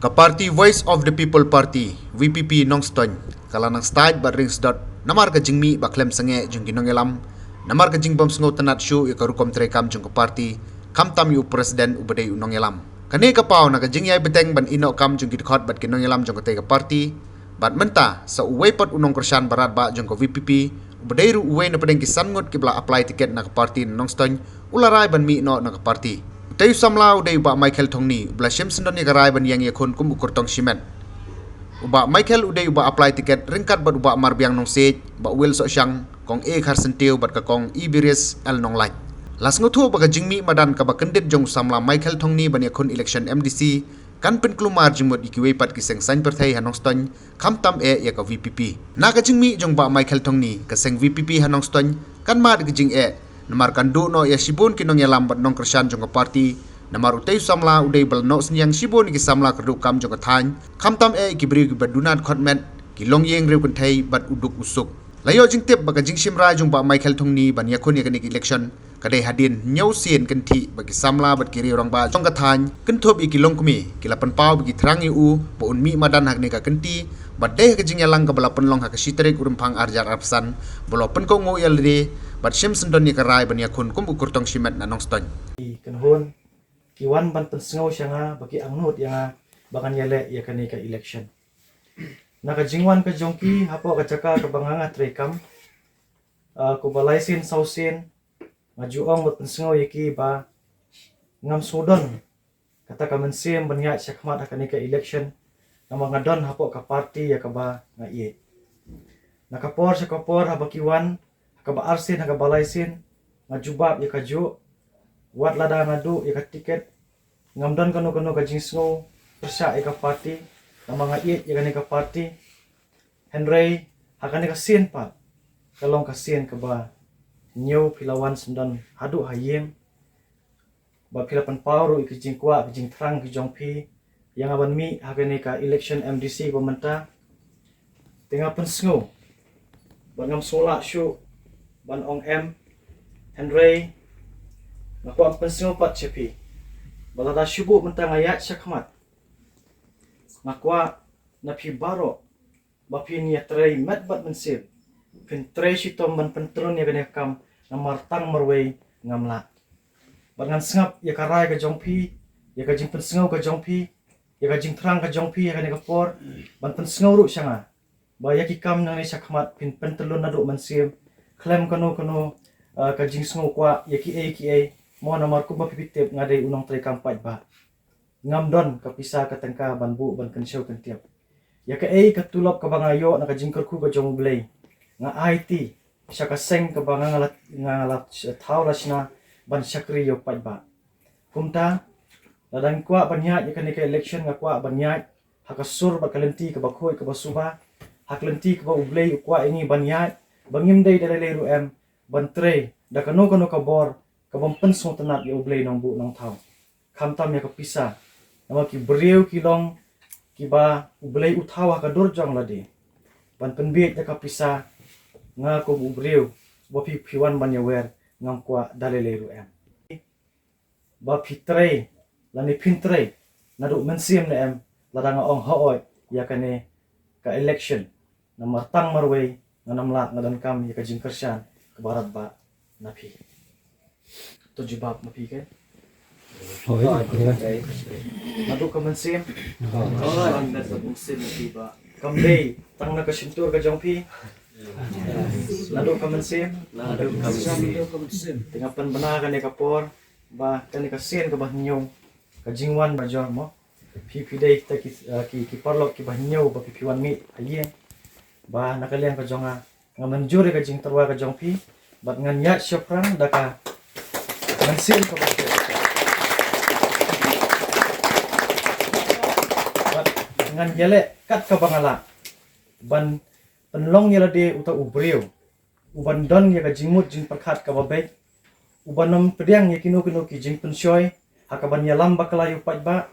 Ka Party Voice of the People Party VPP Nongston kala nang start ba rings dot namar ka jingmi ba klem sange jung ginongelam namar ka jingbom sngo tanat shu ya karukom trekam jung ka party kam tam yu president ubade unongelam kane ka pau na ka jingyai beteng ban ino kam jung gidkhot bat ginongelam jung ka te ka party bat menta sa uwe pot unong kersan barat ba jung ka VPP ubade ru uwe na pedeng kisan ngot kibla apply tiket na ka party Nongston ularai ban mi no na ka party Tayu samlau day ba Michael Tongni ubla Shimson don garai ban yang yakun kum ukur tong shimen uba Michael uday uba apply tiket ringkat bat uba marbiang nong sej ba will so syang kong e khar sentiu bat ka kong ibiris el nong lai las ngutu ba ka jingmi madan ka ba kendit jong samla Michael Tongni ban yakun election MDC kan pen klumar jimot ikiwe pat kiseng san perthai hanong ston kam tam e ya ka VPP na ka jingmi jong ba Michael Tongni ka seng VPP hanong ston kan ma ka jing e namar kandu no ya sibun kinong yalam bat nong kersan jong party namar utay samla uday bal no sniang sibun ki samla kerdu kam jong than kam tam e ki bri ki badunat khotmet ki long yeng rew kun thai bat uduk usuk layo jing tip baka jing simra jong ba Michael Tongni ban yakun ya kanik election kadai hadin nyau sien kan thi bagi samla bat ki rang ba jong ka than kan thop ki long kumi ki lapan pau bagi thrang yu po un mi madan hak ne ka kanti bat deh ka jing yalang ka balapan long hak sitrik urum phang arjar arsan bolopan ko ngo yalri bat Shimson don ni karai ban yakun kum ukur tong shimet na Nongston Kenhun kiwan ban pensengau syanga bagi angnut yang bakan yale ya kani ka election naka jingwan ka jongki hapo ka caka ka banganga trekam ko balaisin sausin ngajuong mut pensengau yaki ba ngam sudon kata ka mensim banya syakmat kani ka election nama ngadon hapo ka party ya ka ba ngai nakapor syakapor habakiwan ka ba arsin ka balaisin ngajubab ya ka ju wat lada ngadu ya ka tiket ngamdan kanu ka jingsno persa ya ka party nama ngait ya ka party Henry hakane ka sin pa kalong ka sin ka ba new pilawan sendan hadu hayem ba pilapan pauru ik jingkwa jing trang ki jongpi yang aban mi hakane ka election MDC pementa tengah pensngo bangam sola syu ban ong m Henry naku ang pensngo pat chepi balada syubu mentang ayat syakmat nakwa napi baro bapi ni tray mat bat mensib pin tray sitom ban pentrun ya kene kam namar tang merwei ngamla bangan sngap ya karai ka jongpi ya ka jing pensngau ka jongpi ya ka jing trang ka jongpi ya kene ka por ban pensngau ru syanga ba ya ki kam nang ni syakmat pin pentrun nadu mensib klem kanu ka jing sngo kwa ya ki a mo namar ku ba pipitip ngadai unong tray kampat ba ngamdon kapisa katengka banbu ban kensyo kentiap ya ka katulop ka bangayo na ka jingker ku ka jong blay nga IT siya ka seng ka bangalat ngalat tawlas na ban syakri yo pat ba kumta ladang kwa banyat ya ka election nga kwa banyat hakasur ba kalenti ka bakhoy ka basuba haklenti ka ba ublay kwa ingi banyat bangim day dalay ru em ban tre da kanu ka bor ka bampen so tanat ya ublay nang bu nang taw kamtam ya ka pisa nama ki beriu kilong kiba ublay utawa ka durjang ladi ban penbiet ya ka pisa nga ko ubriu bapi piwan banyawer ngam kwa dalele ru em ba pitre lani pintre nadu mensim na em ladang ong hooi ya kane ka election na martang marway nga namlat ngadan kam ya ka jingkersyan ka barat ba napi to jibab napi ke nadu ka mensim ang nasa mensim tiba kamday tang na ka sintur ka jongpi nadu ka mensim tengah pen benar kan ka por ba kan ka sen ka bahnyo ka jingwan ba jor mo pi day ta ki parlok ki bahnyo ba pi wan mi aye ba nakalian ka jonga nga manjure ka jing terwa ka jongpi bat ngan ya syopran da ka mensim ka ngan yele kat ka bangala ban penlong yela de uta ubriu uban don ya ka jingmut jing perkhat ka babek ubanom pediang ya kino ki jing pensyoy hakaban yalam bakala yu pat ba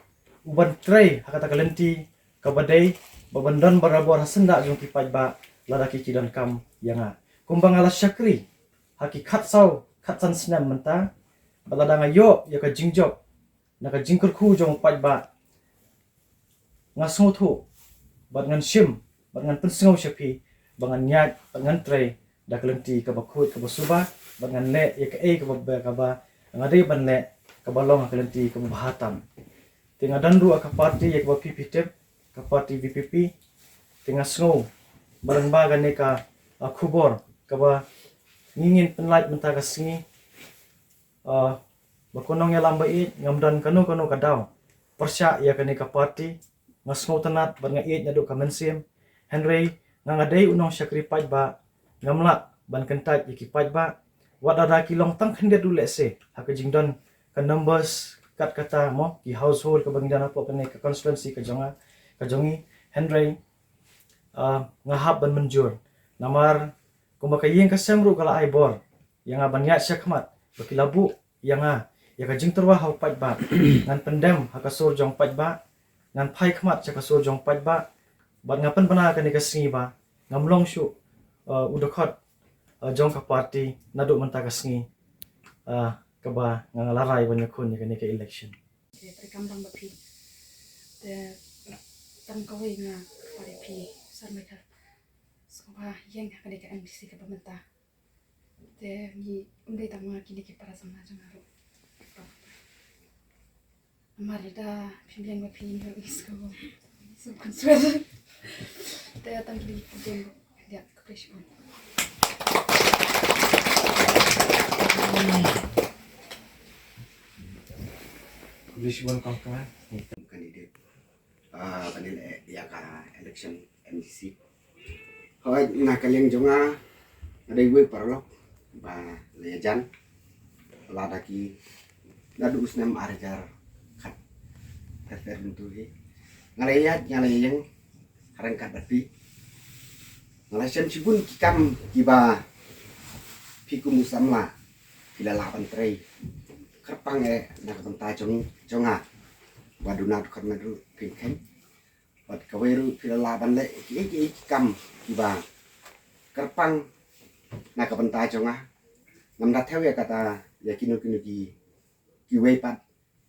uban tray hakata kalenti ka badai babandon barabor hasenda jung ki pat ba ladaki kidan kam yanga kumbang ala syakri hakikat sau khatsan snam menta balada ngayo ya ka jingjok na ka jingkur khu jong pat ba ngasngo thu bat ngan shim bat ngan pensngo shapi bangan nyat bat ngan tre dak lenti ka bakut ka basuba bat ngan le ya ka e ka ba ngadai ban le ka balong ka lenti ka bahatam tinga dandu ka parti ya ka PP tep ka parti VPP tinga sngo barang ba gane ka khubor ka ba ngingin penlait menta ka singi bakunong ya lambai ngamdan kanu kadaw persya ya kani ka parti ngasngo tanat ban nga iit nyadu ka mensim Henry nga ngadai unong sacrifice ba ngamla ban kentat ikipaj ba wadada kilong tang khendet dule se haka jingdon ka numbers kat kata mo ki household ka bangdan apo kani ka constituency ka jongi Henry nga hab ban menjur namar kumakayeng ka semru kala aibor yang ban ya syakmat bakilabu yang ya ka jing terwa hau paj ba ngan pendem haka sur jong paj ba ngan pai khmat cha ka sur jong paj ba bat ngapan bana ka ni ka singi ba ngamlong shu udakot jong ka party nadu menta ka singi ka ba ngalarai ban yakun ni ka ni ka election Rekam bang bapi te tan kawai nga pare pi sar mereka sekolah yang akan dekat MBC ke pemerintah te ni umdai tama kini ke para sama jangaru amarida pimpian bapi ni isko so konsuel te tan kini pimpian dia kepresipun Lisbon kangkang candidate panil ya ka election MDC hoy na kaleng jonga ada gue parlo ba lejan lada ki nadu usnam arjar khat terfer bentuhi ngalayat ngalayeng harang kat bapi ngalasem sibun kikam kiba piku musamla kila lapan trei kerpang nak bentai jonga waduna karena du pingken wad kaweru pila laban le ki kam kiba kerpang nak bentai jonga namda theo ya kata ya kinu ki wepat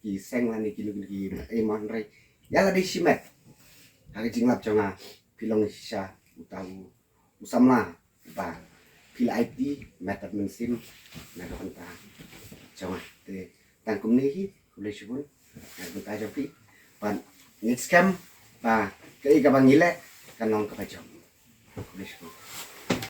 ki seng lani kinu ki mon rei ya la di simet hagi jinglap jonga pilong sisa utahu usamla ba pila IT method mensim nak bentai jonga te tangkum ni hi boleh syukur nak buka jopi pan next camp ba ke ka bangile kanong ka pajong boleh syukur